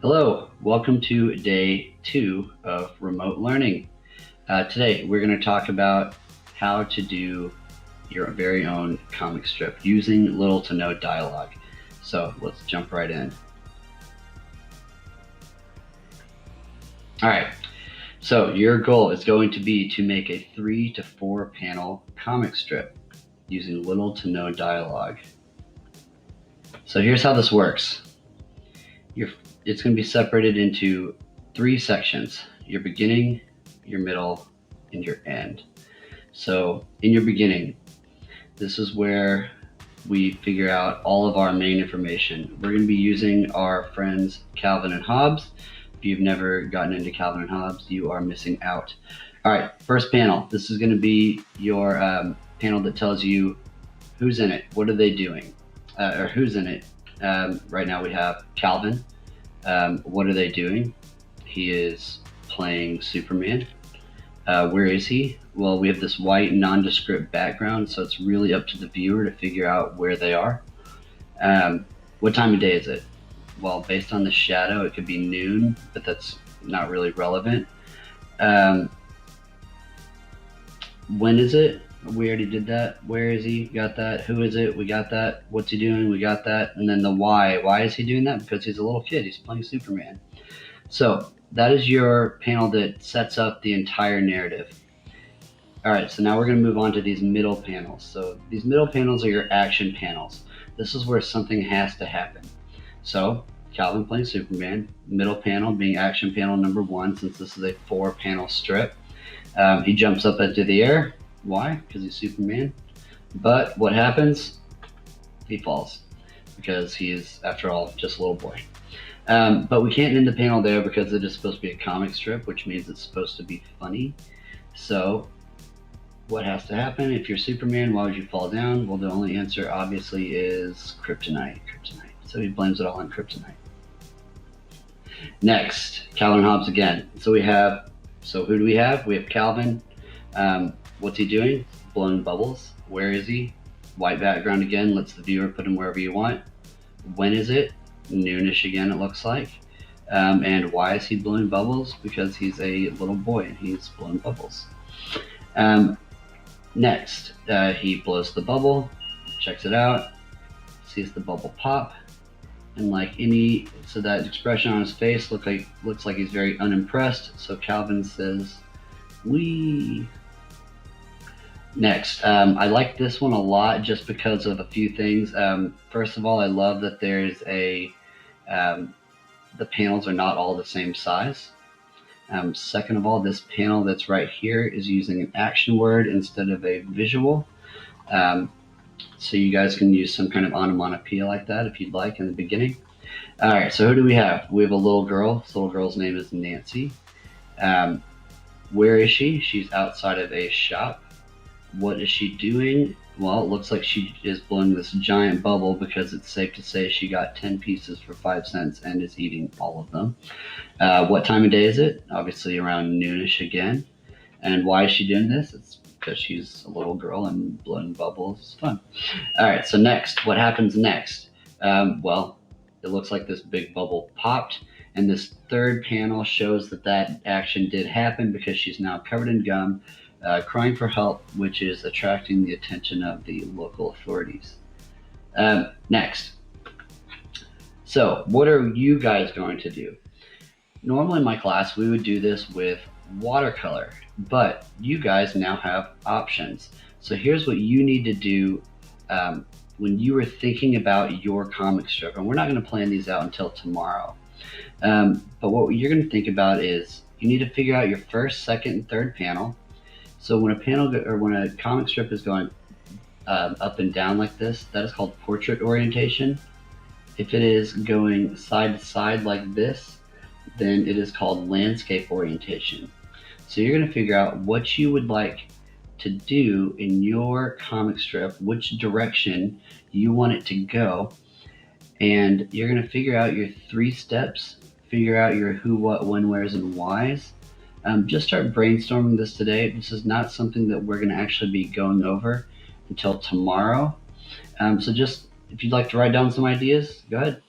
Hello, welcome to day 2 of remote learning. Today we're going to talk about how to do your very own comic strip using little to no dialogue. So let's jump right in. Alright, so your goal is going to be to make a 3 to 4 panel comic strip using little to no dialogue. So here's how this works. It's going to be separated into 3 sections: your beginning, your middle, and your end. So in your beginning, this is where we figure out all of our main information. We're going to be using our friends Calvin and Hobbes. If you've never gotten into Calvin and Hobbes, you are missing out. All right, first panel. This is going to be your panel that tells you who's in it, what are they doing, or who's in it. Right now we have Calvin. What are they doing? He is playing Superman. Where is he? Well, we have this white nondescript background, so it's really up to the viewer to figure out where they are. What time of day is it? Well, based on the shadow, it could be noon, but that's not really relevant. When is it? We already did that. Where is he? Got that. Who is it? We got that. What's he doing? We got that. And then the why. Why is he doing that? Because he's a little kid. He's playing Superman. So that is your panel that sets up the entire narrative. All right, so now we're going to move on to these middle panels. So these middle panels are your action panels. This is where something has to happen. So Calvin playing Superman, middle panel being action panel number 1, since this is a 4-panel strip. He jumps up into the air. Why? Because he's Superman. But what happens? He falls, because he is, after all, just a little boy. But we can't end the panel there because it is supposed to be a comic strip, which means it's supposed to be funny. So what has to happen? If you're Superman, why would you fall down? Well, the only answer obviously is kryptonite. So he blames it all on kryptonite. Next, Calvin and Hobbes again. So who do we have? We have Calvin. What's he doing? Blowing bubbles. Where is he? White background again, lets the viewer put him wherever you want. When is it? Noonish again, it looks like. And why is he blowing bubbles? Because he's a little boy and he's blowing bubbles. Next, he blows the bubble, checks it out, sees the bubble pop, and so that expression on his face looks like he's very unimpressed. So Calvin says, "Wee." Next, I like this one a lot just because of a few things. First of all, I love that there's the panels are not all the same size. Second of all, this panel that's right here is using an action word instead of a visual. So you guys can use some kind of onomatopoeia like that if you'd like in the beginning. All right, so who do we have? We have a little girl. This little girl's name is Nancy. Where is she? She's outside of a shop. What is she doing? Well, it looks like she is blowing this giant bubble because it's safe to say she got 10 pieces for 5 cents and is eating all of them. What time of day is it? Obviously around noonish again. And why is she doing this? It's because she's a little girl and blowing bubbles is fun. All right, so next, what happens next? Well, it looks like this big bubble popped, and this third panel shows that action did happen because she's now covered in gum, crying for help, which is attracting the attention of the local authorities. Next. So what are you guys going to do? Normally in my class, we would do this with watercolor, but you guys now have options. So here's what you need to do when you are thinking about your comic strip. And we're not going to plan these out until tomorrow. But what you're going to think about is you need to figure out your first, second, and third panel. So when a comic strip is going up and down like this, that is called portrait orientation. If it is going side to side like this, then it is called landscape orientation. So you're going to figure out what you would like to do in your comic strip, which direction you want it to go, and you're going to figure out your 3 steps, figure out your who, what, when, where's, and whys. Just start brainstorming this today. This is not something that we're going to actually be going over until tomorrow. So just, if you'd like to write down some ideas, go ahead.